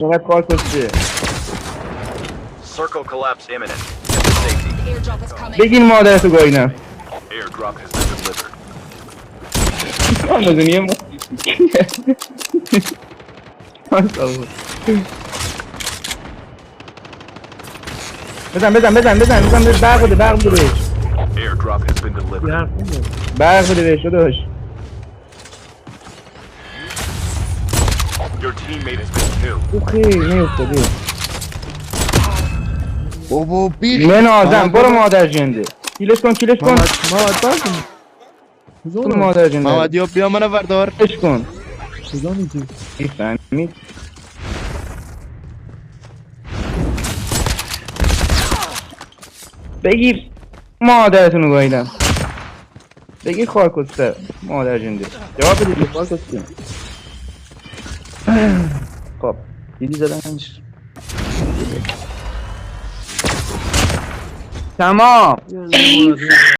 چقدر کار کشته. Circle collapse imminent. Get to safety. The airdrop is coming. بگین مادرتو گاهیدم. Airdrop has been delivered. آن دنیا ما. بزن برق بده بهش. Airdrop has been delivered. برق بده بهش داداش. Your teammate has been killed. او خیلی نیفتاده. بابا بیخ من آدم برو مادر جنده. کیلش کن محمد بازم برو مادر جنده. محمد یا بیا منو بردار. کش کن. کجا میگی؟ میفهمید. بگیر مادرتونو گاهیدم. بگیر خارکسته مادر جنده. جواب بده دیگه خارکسته. خب دیدی زدنش. تمام.